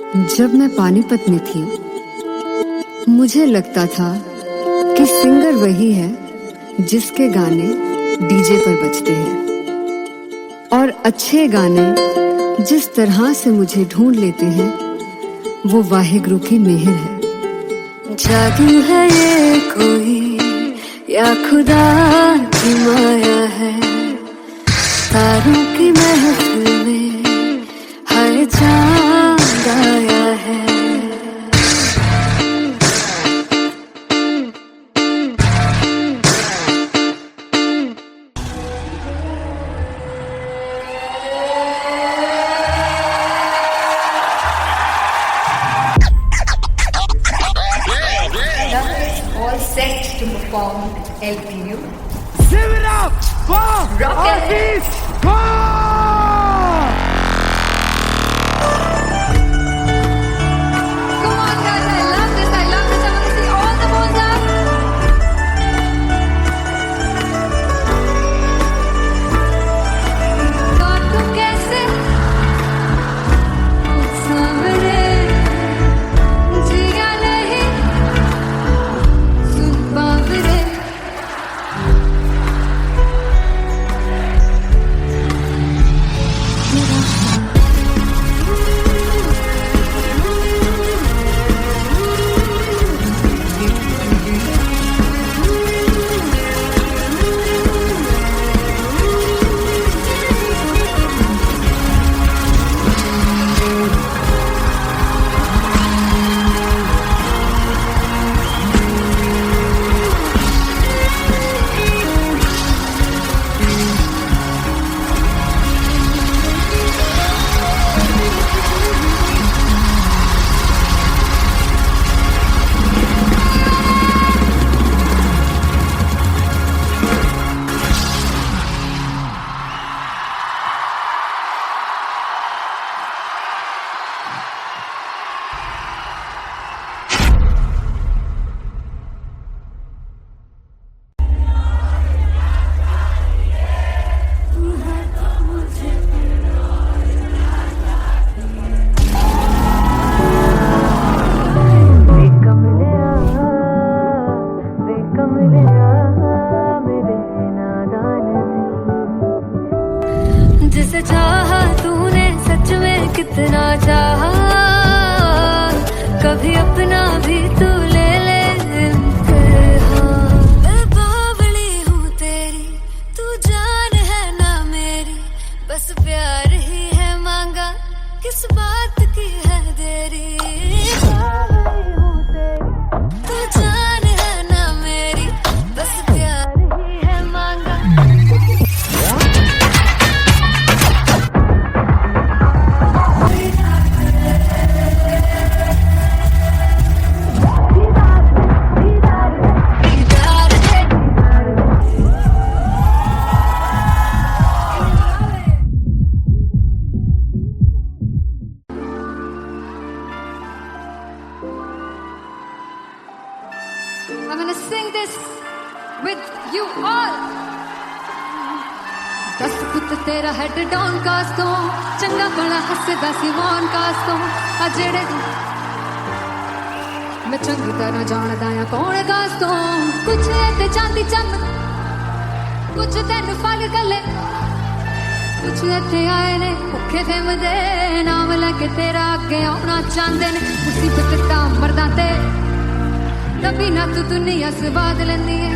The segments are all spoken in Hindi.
जब मैं पानीपत में थी, मुझे लगता था कि सिंगर वही है जिसके गाने डीजे पर बजते हैं, और अच्छे गाने जिस तरह से मुझे ढूंढ लेते हैं वो वाहिगुरु की मेहर है। जादू है ये कोई या खुदा की माया है, तारों की महफिल में हर चांद आया है। All set to perform LPU. Give it up for Artist Paul! Come on guys, I love this, I love this. I want to see all the balls up. God tu kaise samne jiya nahi sun paavre. जिसे चाहा तूने सच में कितना चाहा, कभी अपना भी तू ले ले इम्तिहान। मैं बावली हूँ तेरी, तू जान है ना मेरी, बस प्यार ही है मांगा, किस बात की है देरी। बावली हूँ तेरी, तू जान है ना मेरी, बस प्यार ही है मांगा। I'm gonna sing this with you all. दस पुत तेरा हेड डाउन कास्ट तो चंगा भला हसदा सी मौन कास्ट तो आ जेड़े मैं चंगी तरह जानदा आ कौन कास्ट तो कुछ ते चांदी चम कुछ तेन फल गले कुछ इत्थे आए ने भुखे फिमदे नाम लैके तेरा अगे आउणा चाहंदे ने मुसीबत दा मरदा ते तभी ना तू दुनिया स्वाद लेंदी है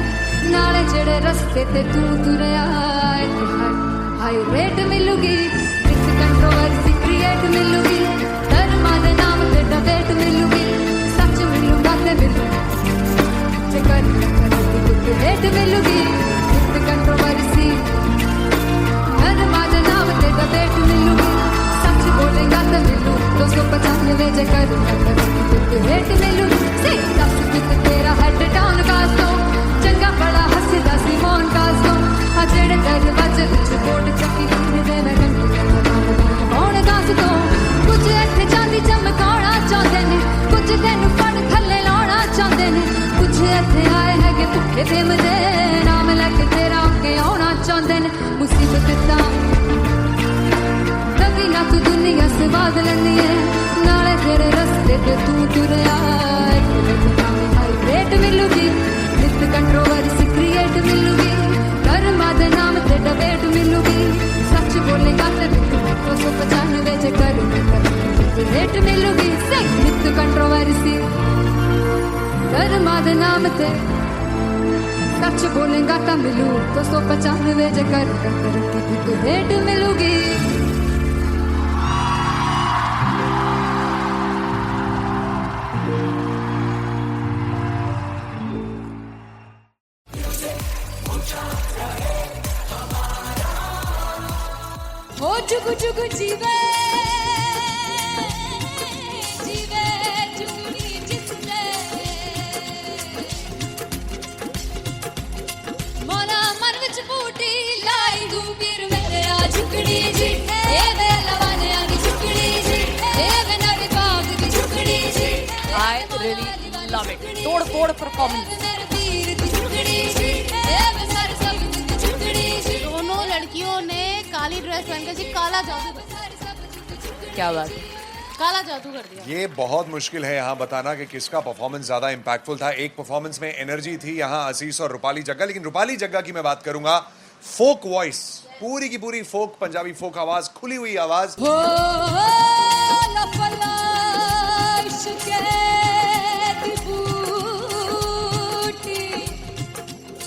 नाले जेड़े रस्ते ते तू तुरया हाई रेट मिलूगी विच कंट्रोवर्सी क्रिएट मिलूगी धर्मा दे नाम ते डिबेट मिलूगी सच मिलूगा ते मिलू जे कर तू रेट मिलूगी विच कंट्रोवर्सी धर्मा दे नाम ते डिबेट मिलूगी सच बोलेगा ते मिलू 295 जे कर तू रेट मिलूगी तेरा हेड डाउन कास्तो चंगा बड़ा हसदा सी मौन कास्तो आ जेड़े दरवाजे विच कोट चक्की दे मैं कौन कास्तो कुछ इत्थे चांदी चमकाउणा चाहंदे ने कुछ तैनू फड़ थल्ले लाउणा चाहंदे ने कुछ इत्थे आए हैगे भुखे फिमदे नाम लैके तेरा अगे आउणा चाहंदे ने मुसीबत दा कभी ना तू दुनिया स्वाद लैंदी है नाले तेरे रस्ते पे तू तुरया हाईब्रेड मिलूगी नित कंट्रोवर्सी क्रिएट मिलूगी कर्मा दे नाम ते डिबेट मिलूगी सच बोलेगा ते 295 जे कर रेट मिलूगी नित कंट्रोवर्सी कर्मा दे नाम ते सच बोलेगा तो मिलू 295 जे कर रेट मिलूगी ओ जुग जुग जीवे जीवे जुगनी जिसने मोला मन विच बूटी लाई दूबीर मेरे आ झुकड़ी जी ए वे लवाने आनी झुकड़ी जी ए वे नवी बाग की झुकड़ी जी I really love it. तोड़ परफॉर्मेंस। दोनों लड़कियों ने काली ड्रेस पहनकर जी काला जादू कर क्या बात है। काला जादू कर दिया। ये बहुत मुश्किल है यहाँ बताना कि किसका परफॉर्मेंस ज्यादा इंपैक्टफुल था। एक परफॉर्मेंस में एनर्जी थी यहाँ असीस और रूपाली जग्गा, लेकिन रूपाली जग्गा की मैं बात करूंगा फोक वॉइस, पूरी की पूरी फोक, पंजाबी फोक आवाज, खुली हुई आवाज।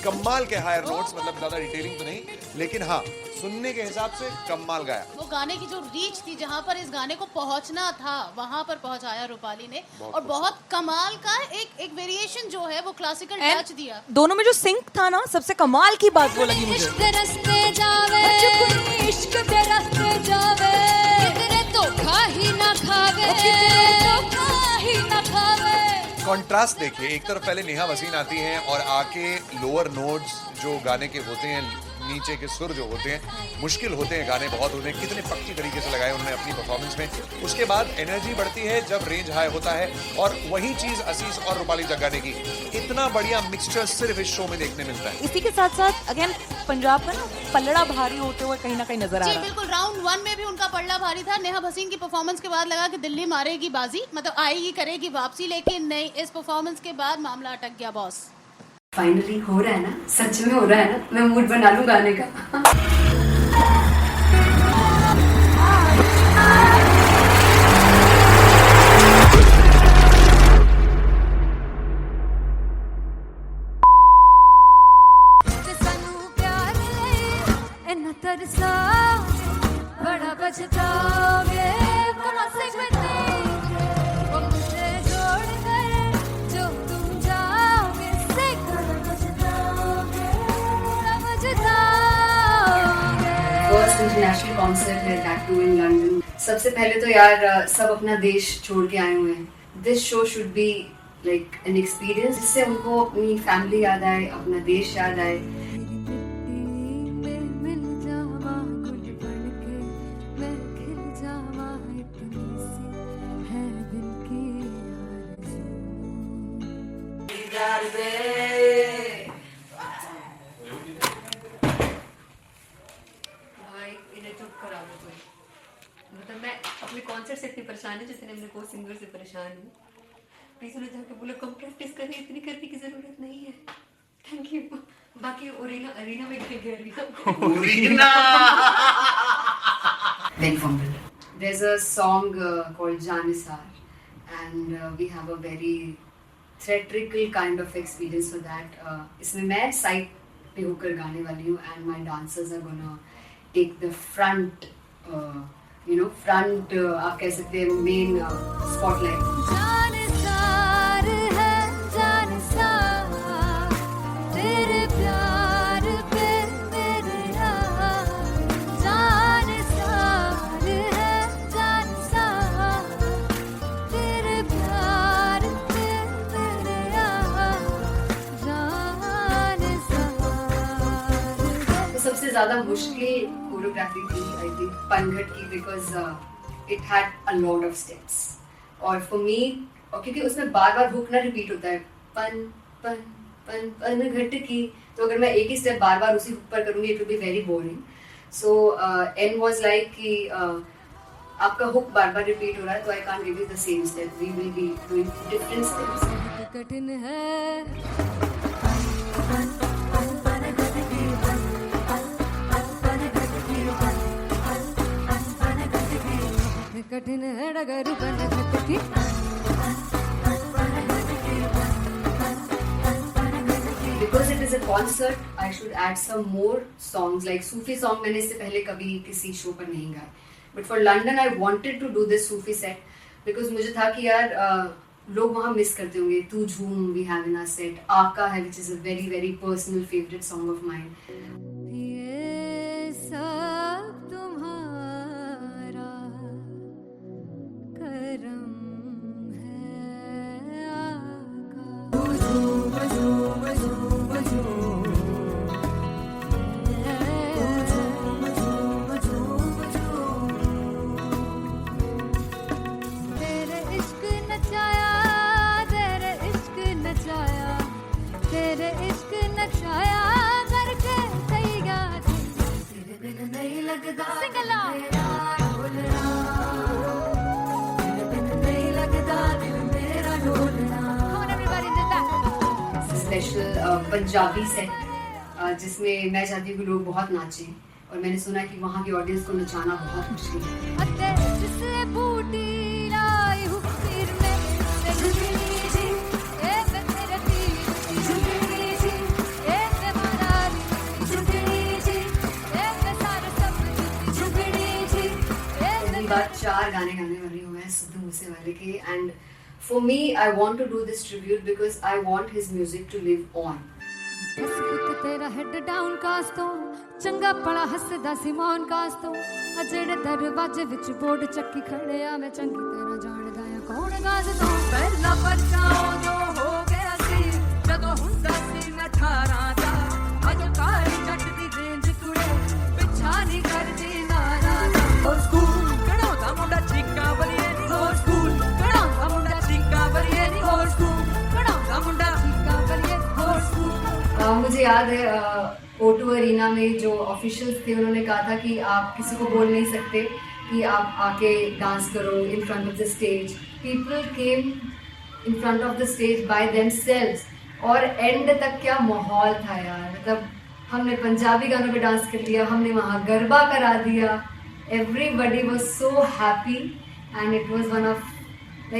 कमाल के हायर नोट्स, मतलब ज्यादा डिटेलिंग तो नहीं, लेकिन हाँ सुनने के हिसाब से कमाल गाया। वो गाने की जो रीच थी, जहाँ पर इस गाने को पहुंचना था वहां पर पहुंचाया रूपाली ने, और बहुत कमाल का एक वेरिएशन जो है वो क्लासिकल टच दिया। दोनों में जो सिंक था ना, सबसे कमाल की बात वो लगी मुझे। इश्क रस्ते जावे इश्क के रस्ते जावे तेरे धोखा ही ना खावे धोखा ही ना खावे। कॉन्ट्रास्ट देखिए, एक तरफ पहले नेहा वसीन आती हैं और आके लोअर नोट्स जो गाने के होते हैं, नीचे के सुर जो होते हैं, मुश्किल होते हैं, गाने बहुत होते हैं, कितने पक्की तरीके से लगाए उन्होंने अपनी परफॉर्मेंस में। उसके बाद एनर्जी बढ़ती है जब रेंज हाई होता है, और वही चीज असीस और रूपाली जग्गा ने की। इतना बढ़िया मिक्सचर सिर्फ इस शो में देखने मिलता है। इसी के साथ साथ अगेन पंजाब का ना पल्लड़ा भारी होते हुए कहीं ना कहीं नजर आ जी रहा है। बिल्कुल, राउंड 1 में भी उनका पल्ला भारी था। नेहा भसीन की परफॉर्मेंस के बाद लगा कि दिल्ली मारेगी बाजी, मतलब आएगी करेगी वापसी, लेकिन नहीं, इस परफॉर्मेंस के बाद मामला अटक गया बॉस। फाइनली हो रहा है ना, सच में हो रहा है ना, मैं मूड बना लूं गाने का। तरसा बड़ा बचताओगे कहाँ से वो मुझे जोड़ कर जो तुम जाओगे से बचताओगे फर्स्ट इंटरनेशनल कॉन्सर्ट है, दैट टू इन लंदन। सबसे पहले तो यार सब अपना देश छोड़ के आए हुए हैं। This show should be like an experience, जिससे उनको अपनी फैमिली याद आए, अपना देश याद आए। मतलब मैं अपने कॉन्सर्ट से इतनी परेशान है जितने अपने को सिंगर से परेशान हूँ। प्लीज उन्हें जाके बोलो कम प्रैक्टिस करें, इतनी करने की जरूरत नहीं है। Thank you. बाकी अरीना में गए Very fumble. There's a song called Janisar, and we have a very theatrical kind of experience for that. इसमें मैं साइड पे होकर गाने वाली हूँ, and my dancers are gonna take the front, front आप कह सकते हैं main spotlight. जानसार है जानसार तेरे प्यार पे मेरे जानसार है जानसार तेरे प्यार पे मेरे जानसार। तो सबसे ज़्यादा मुश्किल कोरियोग्राफी थी आई थिंक पनघट की, because it had a lot of steps, और फॉर मी, और क्योंकि उसमें बार बार हुक ना रिपीट होता है, पन पन पन पन घट की, तो अगर मैं एक ही स्टेप बार बार उसी हुक पर करूंगी it will be very boring. So an was like कि आपका हुक बार बार रिपीट हो रहा है, तो I can't give you the same step, we will be doing different steps. कठिन है कठिन है डगर बनती Because it is a concert, I should add some more songs like Sufi song. मैंने इससे पहले कभी किसी शो पर नहीं गाए. But for London, I wanted to do this Sufi set because मुझे था कि यार लोग वहाँ मिस करते होंगे. तू झूम we have in our set. आका है which is a very very personal favorite song of mine. ये सब तुम्हारा करम है आका. तेरे इश्क नचाया तेरे इश्क नचाया तेरे इश्क नचाया करके तैयार तेरे बिन नहीं लगता सिंगला नहीं लगता दिल मेरा ढोलना. Come on everybody do that. Special Punjabi set जिसमें मैं चाहती हूँ कि लोग बहुत नाचें, और मैंने सुना कि वहाँ की ऑडियंस को नचाना बहुत मुश्किल है. अते जिससे बूटी लाई हूँ सिर में से झुकनी जी ए मैं तेरे तीर झुकनी जी ए मैं मरारी झुकनी जी ए मैं सारे सब झुकनी जी ए पहली बार 4 गाने गाने वाली हूँ मैं सिद्धू मूसेवाले के. And for me I want to do this tribute because I want his music to live on. बस पुत तेरा हेड डाउन कास तो चंगा पड़ा हसदा सिमोन कास तो आ जेड़े दरवाजे विच बोर्ड चक्की खड़े आ मैं चंगी तेरा जानदा आ कौन गाज तो पहला बचाओ जो हो गया सी जदों हुंदा सी मैं 18 दा अज काली जट दी रेंज कुड़े पिछा नहीं करदी नारा दा. हो स्कूल कढ़ाउंदा मुंडा चीका बलिए नी हो स्कूल कढ़ाउंदा मुंडा चीका बलिए नी हो स्कूल कढ़ाउंदा मुंडा चीका बलिए हो स्कूल. मुझे याद है O2 अरीना में जो ऑफिशियल्स थे उन्होंने कहा था कि आप किसी को बोल नहीं सकते कि आप आके डांस करो in front of the stage. People came in front of the stage by themselves, और एंड तक क्या माहौल था यार. मतलब हमने पंजाबी गानों पे डांस कर लिया, हमने वहाँ गरबा करा दिया. Everybody was so happy and it was one of the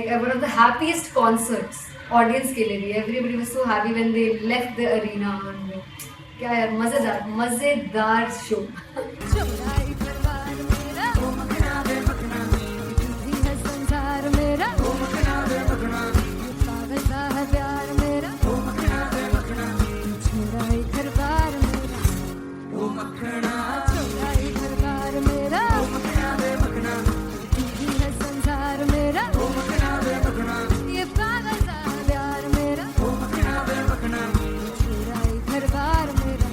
happiest concerts audience के लिए भी. Everybody was so happy when they left the arena. क्या यार मजेदार शो. चुराई परवार मेरा ओ मखना दे मखना ही है संसार मेरा ओ मखना दे मखना पागल सा है प्यार मेरा ओ मखना दे मखना चुराई परवार मेरा ओ मखना चुराई परवार मेरा ओ मखना दे मखना ही है संसार मेरा ओ मखना दे मखना ये पागल सा है प्यार मेरा ओ मखना दे मखना चुराई परवार मेरा.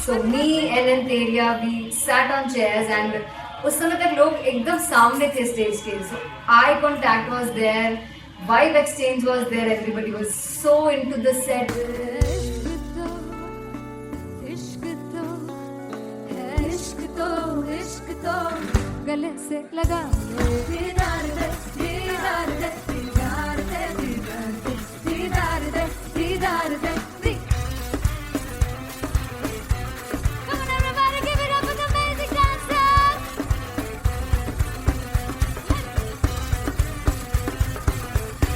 So me and Anteria, we sat on chairs and उस समय तक लोग एकदम सामने थे स्टेज के. So eye contact was there, vibe exchange was there, everybody was so into the set. इश्क तो गले से लगा दीदार दे दीदार दे दीदार दे दीदार दे दीदार दे. Come on everybody, give it up for the amazing dancers.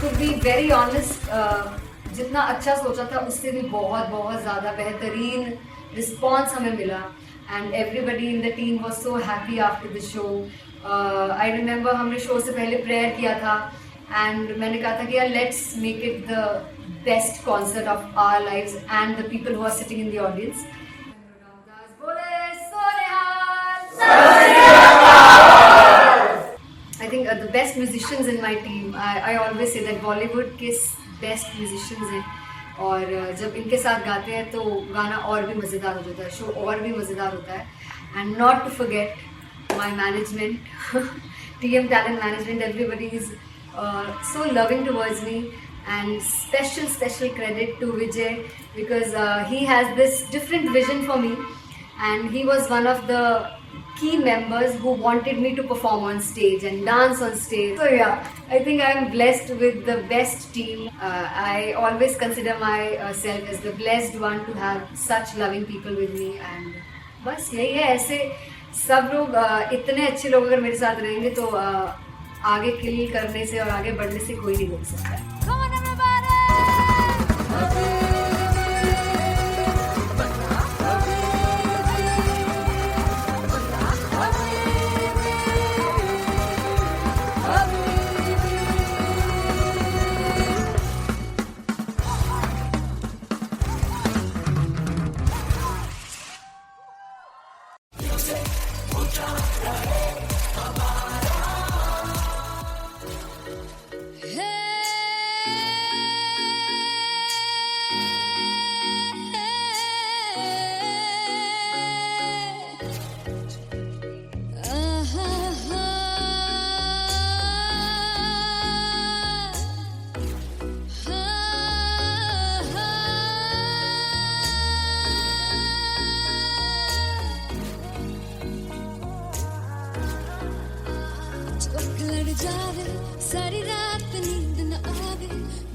To be very honest, जितना अच्छा सोचा था उससे भी बहुत ज़्यादा बेहतरीन रिस्पॉन्स हमें मिला. And everybody in the team was so happy after the show. I remember हमने शो से पहले प्रेयर किया था and मैंने कहा था कि यार let's make it the best concert of our lives and the people who are sitting in the audience. I think the best musicians in my team. I always say that Bollywood के best musicians हैं. और जब इनके साथ गाते हैं तो गाना और भी मज़ेदार हो जाता है, शो और भी मज़ेदार होता है. And not to forget my management, TM Talent Management, everybody is so loving towards me. And special credit to Vijay because he has this different vision for me and he was one of the key members who wanted me to perform on stage and dance on stage. So yeah, I think I'm blessed with the best team. I always consider myself as the blessed one to have such loving people with me. And बस यही है, ऐसे सब लोग इतने अच्छे लोग अगर मेरे साथ रहेंगे तो आगे किल करने से और आगे बढ़ने से कोई नहीं रोक सकता है. Come on everybody! जावे सारी रात नींद न आवे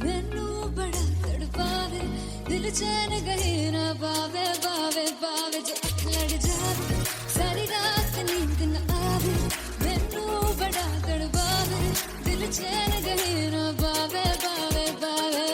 मैनू बड़ा तड़पावे दिल चैन गहे ना पावे पावे पावे जो अख लड़ जावे सारी रात नींद न आवे मैनू बड़ा तड़पावे दिल चैन गहे ना पावे पावे पावे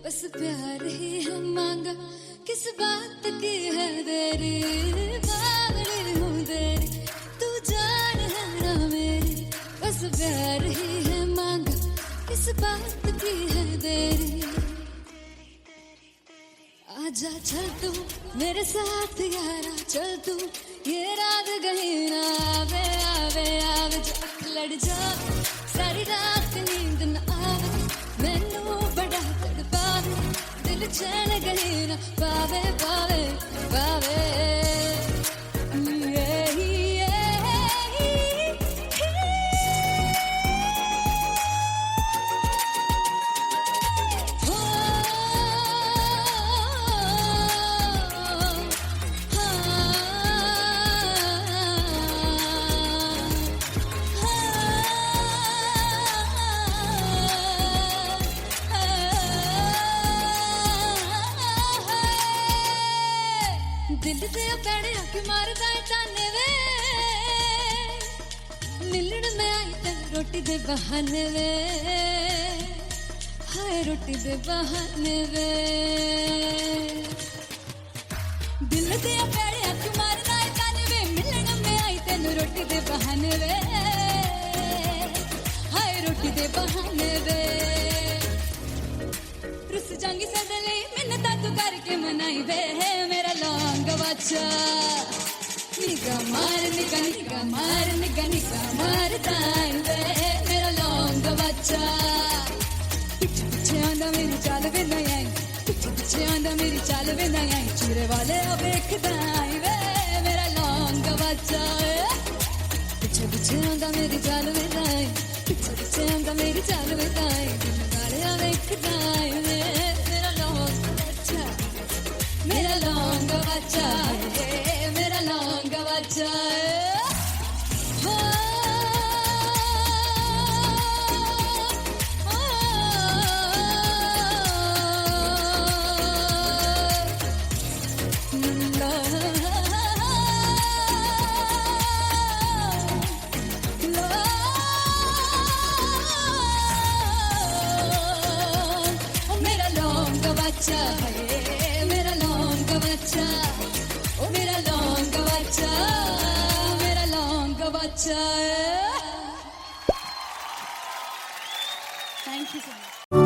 बस प्यार ही है मांगा किस बात की है देरी पागल हूँ तेरी तू जान है ना मेरी बस प्यार ही है मांगा किस बात की है देरी आजा चल तू मेरे साथ यारा चल तू ये रात गही ना आवे आवे आवे जो अख लड़ जा सारी रात नींद न आवे मैनू बड़ा तड़पावे दिल चैन गहे ना पावे पावे पावे दिल से पैड़े आके मारदा है ताने वे मिलन में आई तेन रोटी दे बहाने वे हाय रोटी दे बहाने वे दिल से पैड़े आके मारदा है ताने वे मिलन में आई तेन रोटी दे बहाने वे हाय रोटी दे बहाने वे रुस जांगी सदले मिन्नता तू करके मनाई वे मेरा लौंग बच्चा निगा मार ताई वे मेरा लौंग बच्चा पीछे पीछे आंदा मेरी चाल वे नहीं आई पीछे पीछे आंदा मेरी चाल वे नहीं आई चूरे वाले देखदा आई वे मेरा लौंग बच्चा पीछे पीछे आंदा मेरी चाल वे नहीं आई पीछे पीछे आंदा मेरी चाल वे नहीं आई दिन वाले देखदा आई वे मेरा लौंग बच्चा मेरा लौंग बच्चा मेरा लौंग बच्चा मेरा लौंग बच्चा मेरा लौंग बच्चा ओ मेरा लौंग बच्चा मेरा लौंग बच्चा थैंक यू सो मच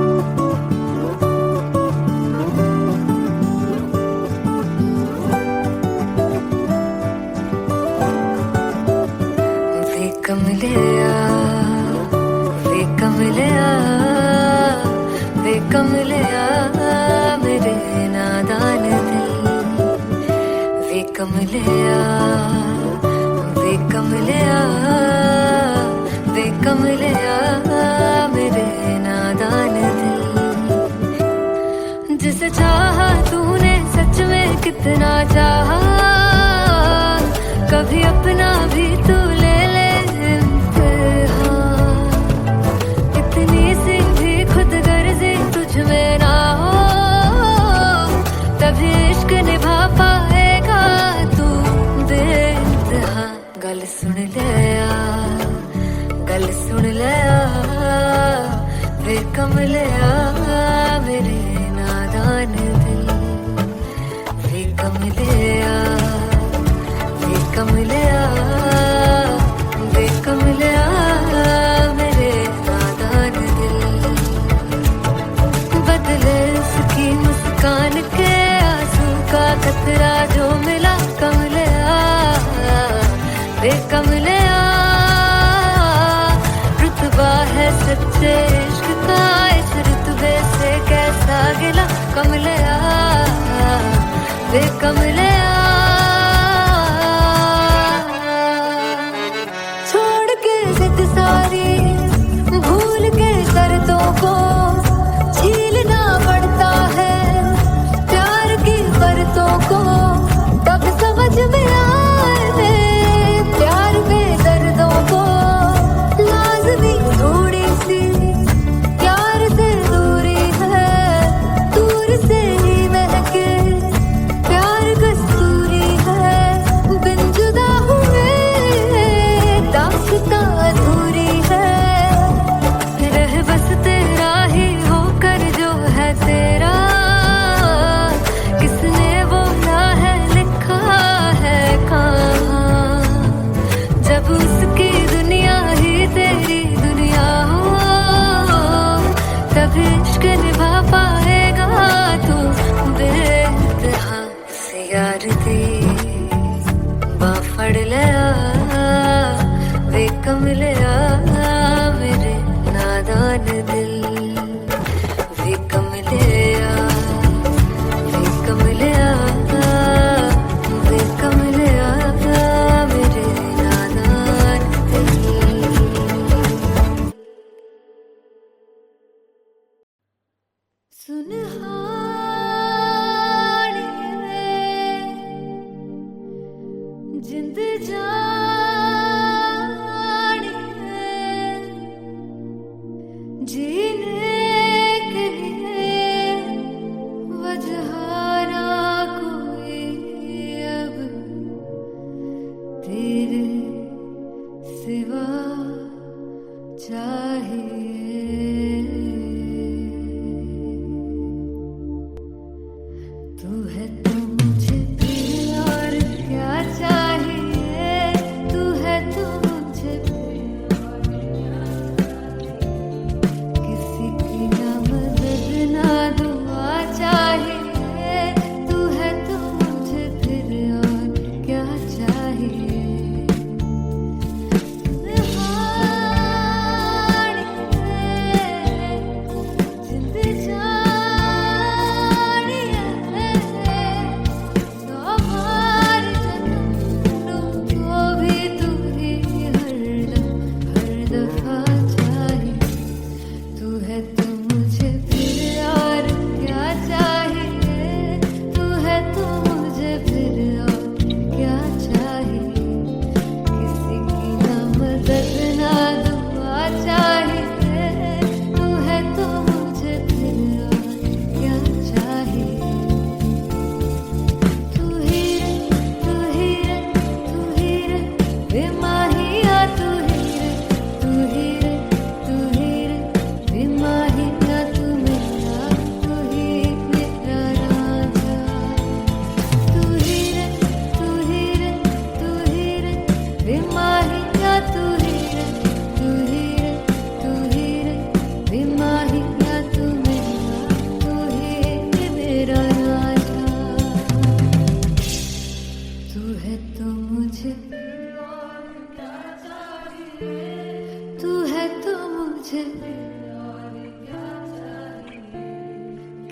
वे कमलिया कमलिया मेरे नादान दिल वे कमलिया वे कमलिया वे कमलिया मेरे नादान दिल जिसे चाहा तूने सच में कितना चाहा कभी अपना भी तू ले ले इम्तिहान इतनी सी भी खुद गर्जी तुझ में ना हो तभी इश्क निभा पाएगा तू बेइंतहा गल सुन लिया गल सुन लिया वे कमलिया मेरे नादान दिल वे कमलिया वे कमलिया वे कमलिया मेरे नादान दिल बदले उसकी मुस्कान के आंसू का कतरा जो मिला कमलिया वे कमलिया रुतबा है सच्चे इश्क का इस रुतबे से कैसा गिला कमलिया वे कमलिया छोड़ के जिद सारी भूल के शर्तों को झीलना पड़ता है प्यार की परतों को तब समझ में आए प्यार में दर्दों को लाजमी थोड़ी सी प्यार से दूरी है दूर से ही महके प्यार कस्तूरी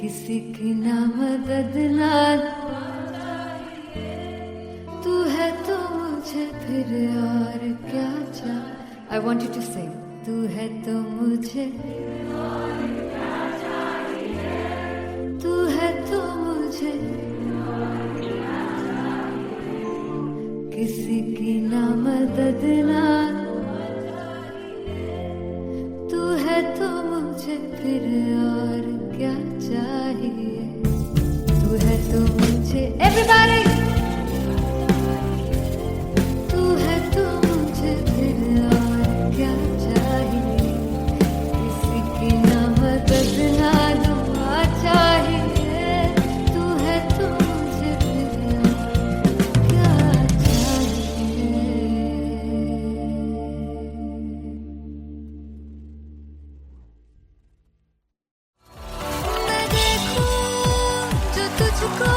किसी की ना मदद ना तू है तो मुझे फिर और क्या चाह। I want you to sing. तू है तो मुझे तू है तो मुझे किसी की ना मदद ना तू है तो मुझे फिर और क्या चाहिए। तू है तो मुझे everybody तू है तो मुझे फिर और क्या चाहिए। किसी की ना मदद ना दुआ चाहिए। तू है तो मुझे फिर और क्या चाहिए। मैं देखूं जो तुझको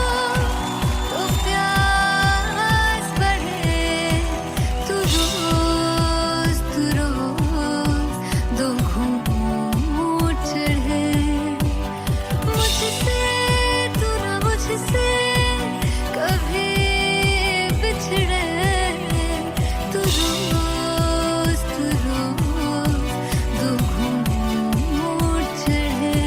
तो प्यास बढ़े। तू रोज दो घूंट चढ़े। मुझसे तू ना मुझसे कभी बिछड़े। तू रोज दो घूंट चढ़े।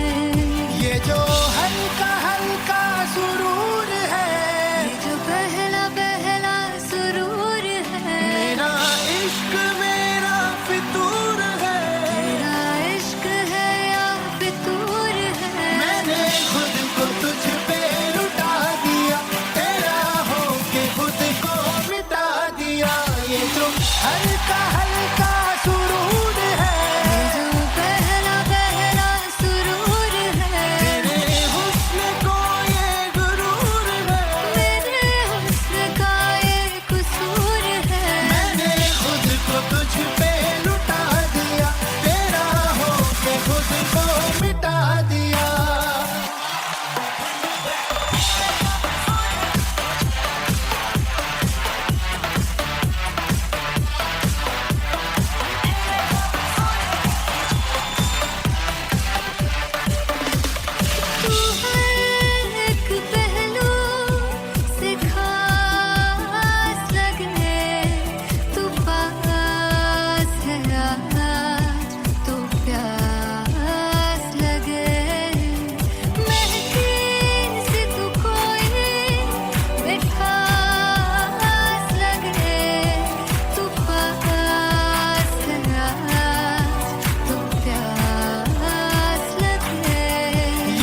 ये जो हल्का हल्का सुरूर है, ये जो पहला पहला सुरूर है। मेरा इश्क मेरा फितूर है। तेरा इश्क है या फितूर है। मैंने खुद को तुझ पे लुटा दिया, तेरा होके खुद को मिटा दिया। ये जो हल्का हल्का सुरूर है, ये जो पहला पहला सुरूर है। तेरे हुस्न को ये गुरूर है। मेरे हुस्न का ये कसूर है। मैंने खुद को तुझ पे लुटा दिया, तेरा होके खुद को मिटा दिया। तू हर एक पहलू से खास लगे। तू पास है आज तो प्यास लगे। महकी सी तू कोई मिठास लगे। तू पास है आज तो प्यास लगे।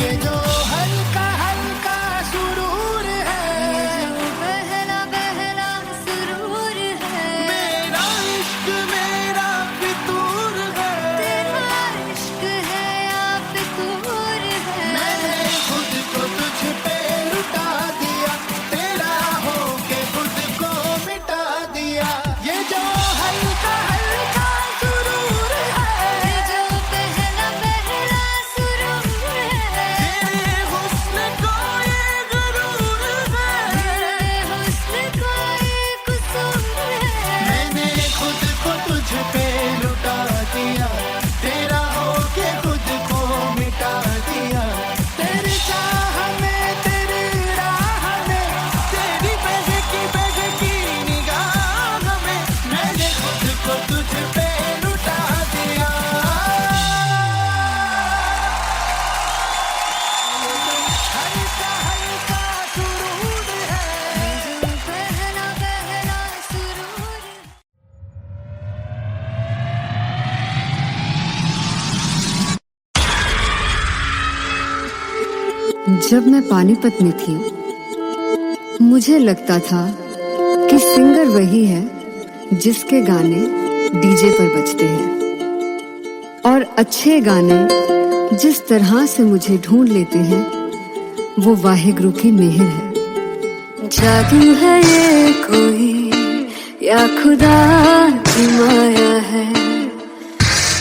ये जो हल्का हल्का सुरूर है, ये जो पहला पहला सुरूर है। मेरा इश्क मेरा फितूर है। तेरा इश्क है या फितूर है। मैंने खुद को तुझ पे लुटा दिया, तेरा होके खुद को मिटा दिया। ये जो हल्का हल्का सुरूर है, ये जो पहला पहला सुरूर है। तेरे हुस्न को ये गुरूर है। मेरे हुस्न का ये कसूर है। मैंने खुद को तुझ पे लुटा दिया, तेरा होके खुद को मिटा दिया। तेरी चाह में तेरी राह में तेरी बहकी निगाह में मैंने खुद को तुझ पे लुटा दिया। हल्का हल्का सुरूर है, ये जो पहला पहला सुरूर है। जब मैं पानीपत में थी मुझे लगता था कि सिंगर वही है जिसके गाने डीजे पर बजते हैं और अच्छे गाने जिस तरह से मुझे ढूंढ लेते हैं वो वाहिगुरु की मेहर है। जादू है ये कोई या खुदा की माया है।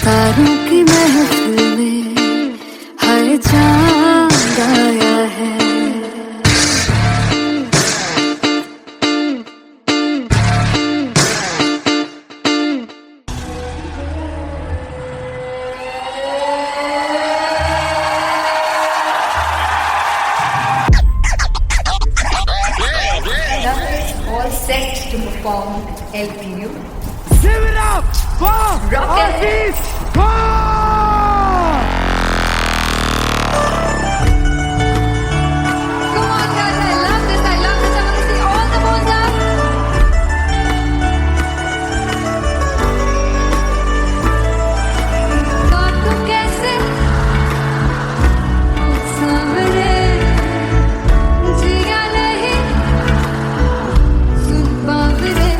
तारों की महफिल में हर चांद आया है। formed LPU. Rocket. Come on, guys! I love this. I love this. I want to see all the balls up. काटू कैसे सामने जिया नहीं सुन पावरे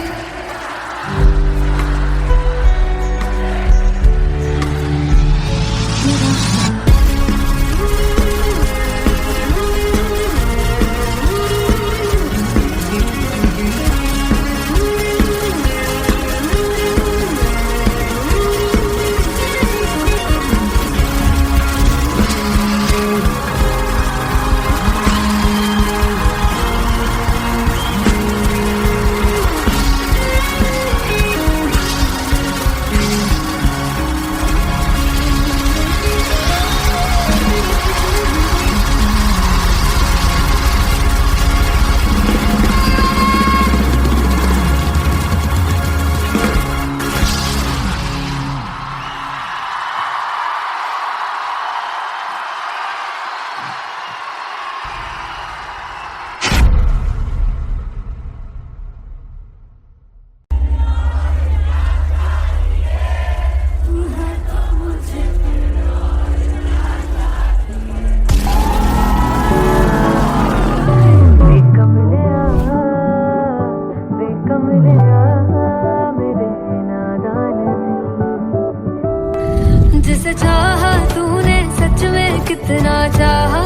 जिसे चाहा तूने सच में कितना चाहा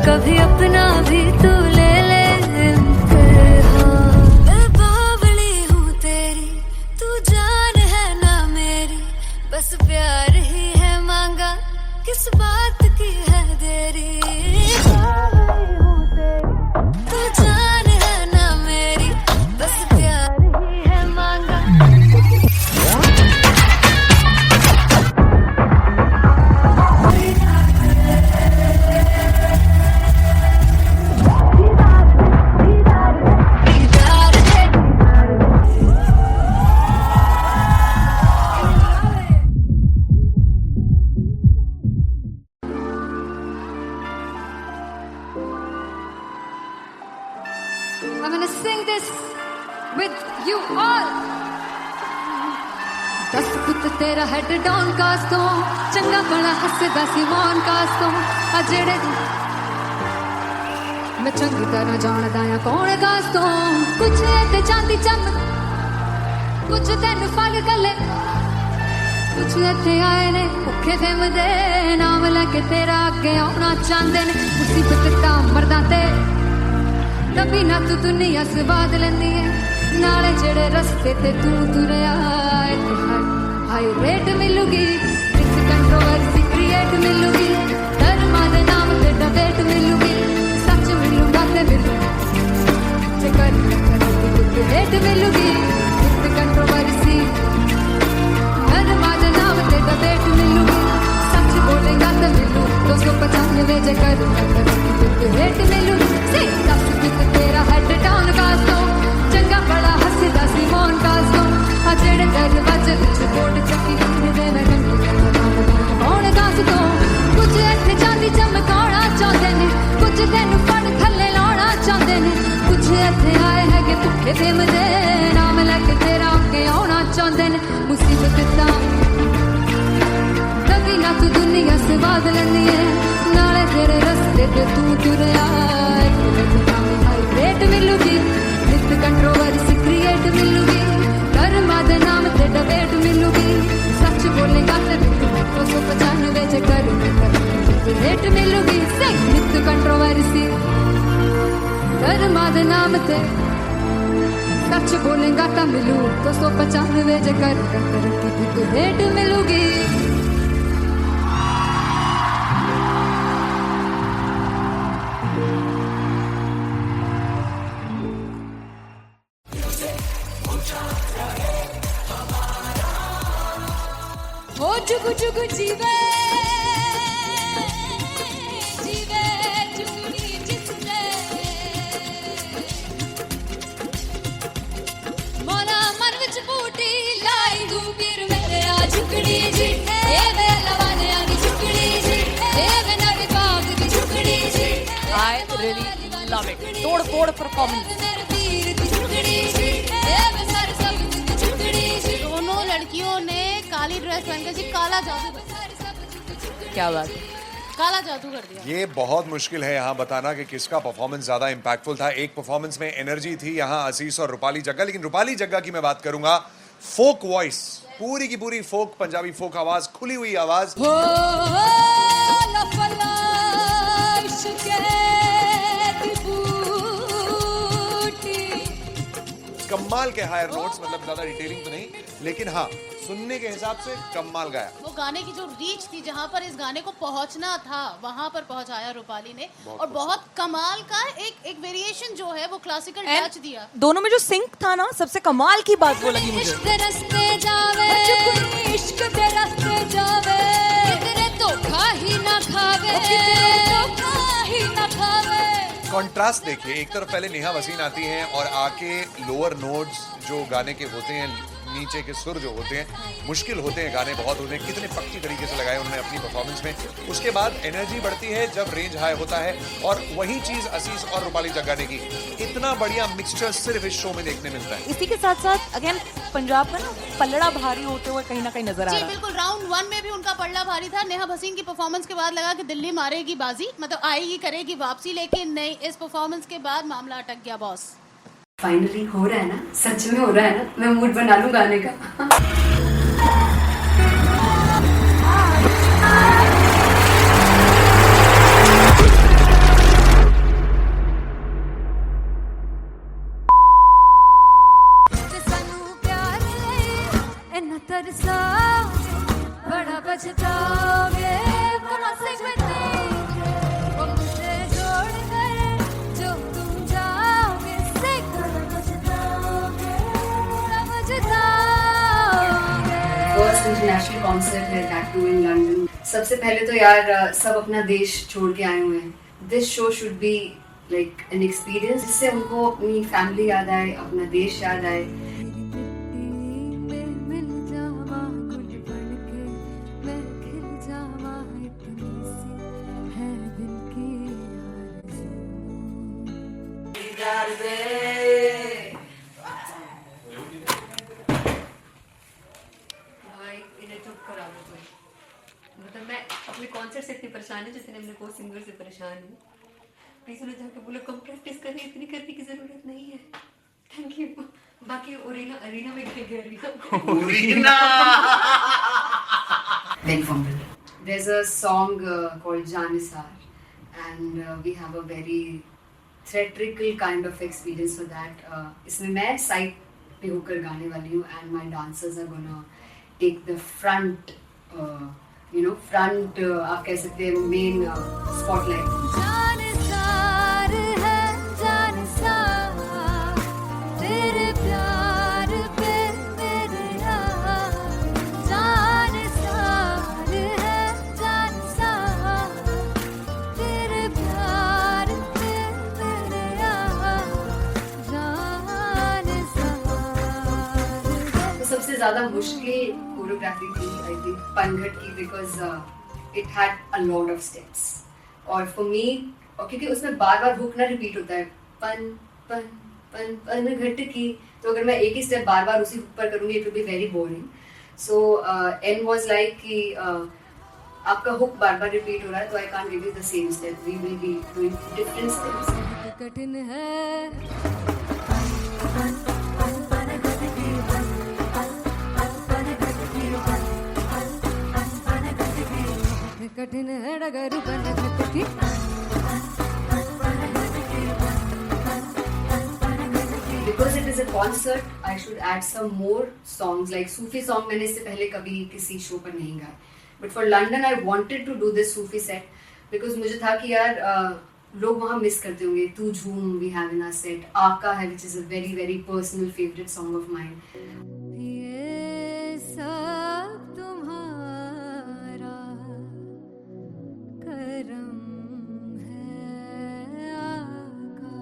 कभी अपना भी तू ले ले इम्तिहान। मैं बावली हूँ तेरी तू जान है ना मेरी बस प्यार ही है मांगा किस बात की है देरी। बावली हूँ तेरी तू जान है ना मेरी बस प्यार ही है मांगा। I'm gonna sing this with you all. दस पुत तेरा हेड डाउन कास तो चंगा बड़ा हसदा सिमोन कास तो आ जेड़े मैं चंगी तरह जानदा आ कौन कास तो कुछ ते चांदी चम कुछ तेन फल गले कुछ इत्थे आए ने भुखे फेमदे नाम लेके तेरा अगे आउणा चाहंदे ने मुसीबत तां मरदा ते तभी ना तू दुनिया स्वाद लेंदी है नाले जेड़े रस्ते ते तू तुरया हाई रेट मिलूगी इस कंट्रोवर्सी क्रिएट मिलूगी धर्मा दे नाम ते डिबेट मिलूगी सच मिलूगा ते मिलू जे कर रेट मिलूगी इस कंट्रोवर्सी धर्मा दे नाम ते डिबेट मिलूगी सच बोलेगा ते मिलू 295 जे कर रेट मिलूगी से दस कित तेरा हेड डाउन कास्तो चंगा बड़ा हसदा सिमोन कास्तो आ जेड़े दरवाजे विच बोर्ड चक्की दे मैं कौन कास्तो कुछ इत्थे चांदी चमकाउणा चाहंदे ने कुछ तेनू फड़ थल्ले लाउणा चाहंदे ने कुछ इत्थे आए है कि भुखे फेमदे नाम लेके तेरा अगे आउणा चाहंदे ने मुसीबत तां तभी ना तू दुनिया स्वाद लैंदी है नाले तेरे रस्ते ते तू तुरया रेट मिलूगी नित कंट्रोवर्सी क्रिएट मिलूगी धर्मा दे नाम ते डिबेट मिलूगी सच बोलेगा ते 295 जे कर रेट मिलूगी से नित कंट्रोवर्सी धर्मा दे नाम ते सच बोलेगा ता मिलू 295 जे कर रेट मिलूगी। ओ जुगु जुगु जीवे जीवे जुगनी जिसने really love it. तोड़ performance. दोनों लड़कियों ने काली ड्रेस पहनकर जी काला जादू कर दिया। क्या बात है। काला जादू कर दिया। ये बहुत मुश्किल है यहाँ बताना कि किसका परफॉर्मेंस ज्यादा इंपैक्टफुल था। एक परफॉर्मेंस में एनर्जी थी यहाँ असीस और रूपाली जग्गा, लेकिन रूपाली जग्गा की मैं बात करूंगा, फोक वॉइस, पूरी की पूरी फोक, पंजाबी फोक आवाज, खुली हुई आवाज। कमाल के हायर नोट्स, मतलब ज्यादा डिटेलिंग तो नहीं, लेकिन हाँ सुनने के हिसाब से कमाल गाया। वो गाने की जो रीच थी, जहाँ पर इस गाने को पहुंचना था वहां पर पहुंचाया रूपाली ने, और बहुत कमाल का एक वेरिएशन जो है वो क्लासिकल टच दिया। दोनों में जो सिंक था ना, सबसे कमाल की बात वो लगी मुझे। कॉन्ट्रास्ट देखिए, एक तरफ पहले नेहा वसीन आती हैं और आके लोअर नोट्स जो गाने के होते हैं, नीचे के सुर जो होते हैं, मुश्किल होते हैं गाने, बहुत होते हैं, कितने पक्की तरीके से लगाए उन्होंने अपनी परफॉर्मेंस में। उसके बाद एनर्जी बढ़ती है जब रेंज हाई होता है, और वही चीज असीस और रूपाली जग्गा ने की। इतना बढ़िया मिक्सचर सिर्फ इस शो में देखने मिलता है। इसी के साथ साथ अगेन पंजाब का ना पल्लड़ा भारी होते हुए कहीं ना कहीं नजर आ रहा है। बिल्कुल, राउंड 1 में भी उनका पल्ला भारी था। नेहा भसीन की परफॉर्मेंस के बाद लगा कि दिल्ली मारेगी बाजी, मतलब आएगी, करेगी वापसी, लेकिन नहीं, इस परफॉर्मेंस के बाद मामला अटक गया बॉस। फाइनली हो रहा है ना, सच में हो रहा है ना, मैं मूड बना लूं गाने का। बड़ा बचताओगे कमा सकते वो मुझे छोड़ कर जो तुम जाओगे से बचताओगे फर्स्ट इंटरनेशनल कॉन्सर्ट है, दैट टू इन लंदन। सबसे पहले तो यार सब अपना देश छोड़ के आए हुए हैं। This show should be like an experience, जिससे उनको अपनी फैमिली याद आए, अपना देश याद आए। मतलब मैं अपने कॉन्सर्ट से इतनी परेशान हूँ जितने अपने को सिंगर से परेशान हूँ। प्लीज उन्हें जाके बोलो कम प्रैक्टिस करें, इतनी करने की जरूरत नहीं है। Thank you. बाकी अरीना में गए arena There's a song called Janisar, and we have a very theatrical kind of experience for that. इसमें मैं साइड पे होकर गाने वाली हूँ, and my dancers are gonna take the front, front आप कह सकते हैं main spotlight. जानसार है जानसार तेरे प्यार पे मेरे यार, जानसार है जानसार तेरे प्यार पे मेरे यार, जानसार। तो सबसे ज़्यादा मुश्किल कोरियोग्राफी थी आई थिंक पनघट की, because it had a lot of steps, और फॉर मी, और क्योंकि उसमें बार बार हुक ना रिपीट होता है, पन पन पन पनघट की, तो अगर मैं एक ही स्टेप बार बार उसी हुक पर करूँगी it will be very boring. So an was like कि आपका हुक बार बार रिपीट हो रहा है, तो I can't give you the same step, we will be doing different steps. कठिन है कठिन है डगर बनघट की, Because it is a concert, I should add some more songs, like Sufi song मैंने इससे पहले कभी किसी शो पर नहीं गाया, but for London I wanted to do this Sufi set because मुझे था कि यार लोग वहाँ मिस करते होंगे। तू झूम we have in our set, आका है which is a very very personal favorite song of mine. ये सब तुम्हारा करम है आका।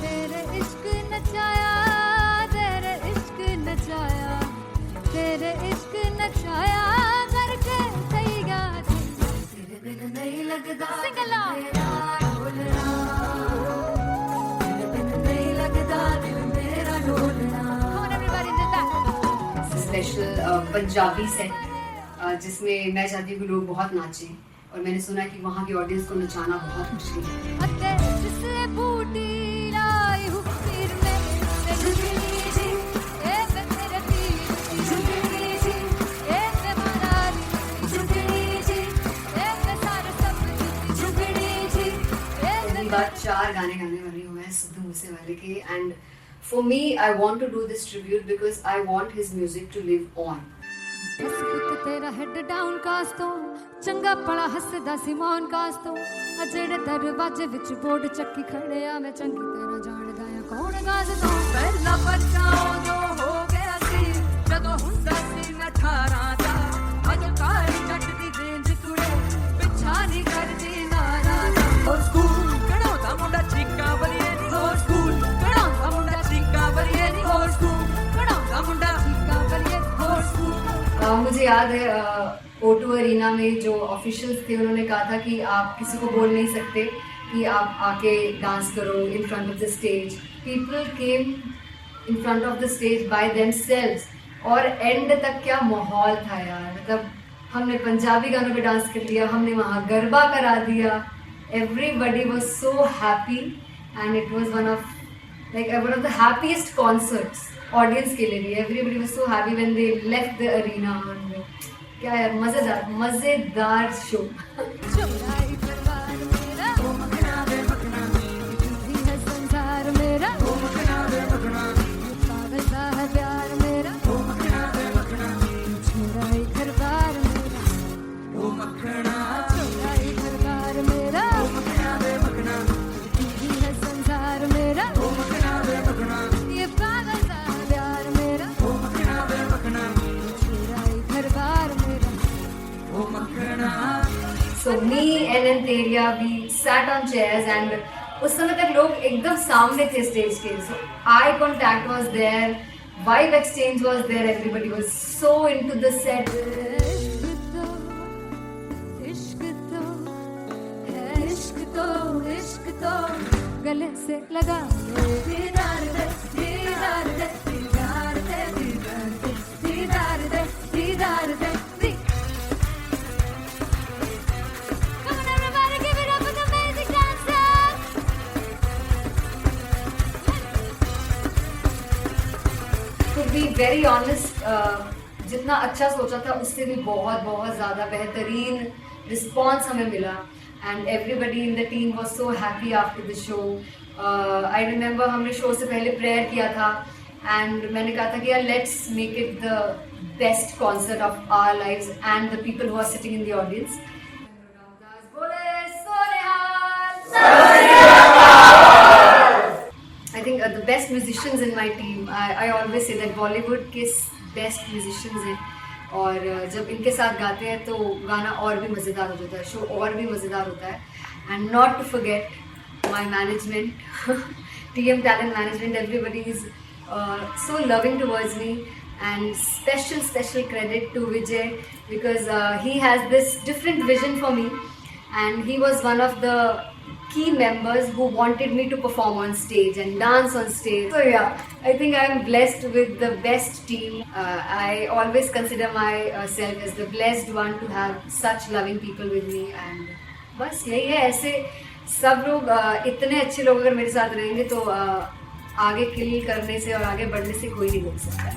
तेरे इश्क नचाया तेरे स्पेशल पंजाबी सेट जिसमें मैं चाहती हूँ कि लोग बहुत नाचें, और मैंने सुना है कि वहाँ की ऑडियंस को नचाना बहुत मुश्किल है। अते जिसले बूटी लाई हूँ फिर मैं ते झुकनी जी ए मैं तेरे तीर झुकनी जी ए मैं मारा झुकनी जी ए मैं सारे सब झुकनी जी ए पहली बार 4 गाने गाने वाली हूँ मैं सिद्धू मूसेवाले के, and for me I want to do this tribute because I want his music to live on. बस पुत तेरा हेड डाउन कास तो चंगा पड़ा हसदा सी मौन कास तो आ जेड़े दरवाजे विच बोर्ड चक्की खड़े आ मैं चंगी तरह जानदा आ कौन गाज तो ਪਹਿਲਾ ਬੱਚਾ ਉਦੋਂ ਹੋ ਗਿਆ ਸੀ ਜਦੋਂ ਹੁੰਦਾ ਸੀ ਮੈਂ 18 ਦਾ ਅੱਜ ਕਾਲੀ ਜੱਟ ਦੀ ਰੇਂਜ ਕੁੜੇ ਪਿੱਛਾ ਨਹੀਂ ਕਰਦੀ ਨਾਰਾ ਦਾ ਹੋਰ ਸਕੂਲ ਕਢਾਉਂਦਾ ਮੁੰਡਾ ਚੀਕਾਂ ਬਲੀਏ ਨਹੀਂ ਹੋਰ ਸਕੂਲ ਕਢਾਉਂਦਾ ਮੁੰਡਾ ਚੀਕਾਂ ਬਲੀਏ ਨਹੀਂ ਹੋਰ ਸਕੂਲ ਕਢਾਉਂਦਾ ਮੁੰਡਾ ਚੀਕਾਂ ਬਲੀਏ ਹੋਰ ਸਕੂਲ मुझे याद है O2 अरीना में जो ऑफिशियल्स थे उन्होंने कहा था कि आप किसी को बोल नहीं सकते कि आप आके डांस करो in front of the stage. People came in front of the stage by themselves, और एंड तक क्या माहौल था यार, मतलब हमने पंजाबी गानों पे डांस कर लिया, हमने वहाँ गरबा करा दिया, everybody was so happy and it was one of the happiest concerts audience के लिए भी। Everybody was so happy when they left the arena. क्या यार, मजेदार शो। चुराई परवार मेरा ओ मखना वे मखना भी है संसार मेरा ओ मखना वे मखना पागल सा है प्यार मेरा ओ मखना वे मखना चुराई परवार मेरा ओ मखना चुराई परवार मेरा ओ मखना वे मखना भी है संसार मेरा ओ मखना वे मखना ये पागल सा है प्यार मेरा ओ मखना वे मखना चुराई परवार मेरा ओ मखना। So me and Anteria, we sat on chairs and उस समय तक लोग एकदम सामने थे स्टेज के, so eye contact was there, vibe exchange was there, everybody was so into the set. इश्क तो है इश्क तो गले से लगा दीदार दे दीदार दे दीदार दे दीदार दे दीदार दे। Come on everybody, give it up for the amazing dancers. To be very honest, जितना अच्छा सोचा था उससे भी बहुत बहुत ज़्यादा बेहतरीन रिस्पॉन्स हमें मिला, and everybody in the team was so happy after the show. I remember हमने शो से पहले प्रेयर किया था, एंड मैंने कहा था कि यार let's make it the best concert of our lives and the people who are sitting in the audience. I think the best musicians in my team, I always say that Bollywood के best musicians हैं, और जब इनके साथ गाते हैं तो गाना और भी मज़ेदार हो जाता है, शो और भी मज़ेदार होता है। And not to forget my management, TM Talent Management, everybody is so loving towards me, and special credit to Vijay because he has this different vision for me, and he was one of the key members who wanted me to perform on stage and dance on stage. So yeah, I think I'm blessed with the best team. I always consider myself as the blessed one to have such loving people with me, and बस यही है। ऐसे सब लोग इतने अच्छे लोग अगर मेरे साथ रहेंगे तो आगे किल करने से और आगे बढ़ने से कोई नहीं रोक सकता है।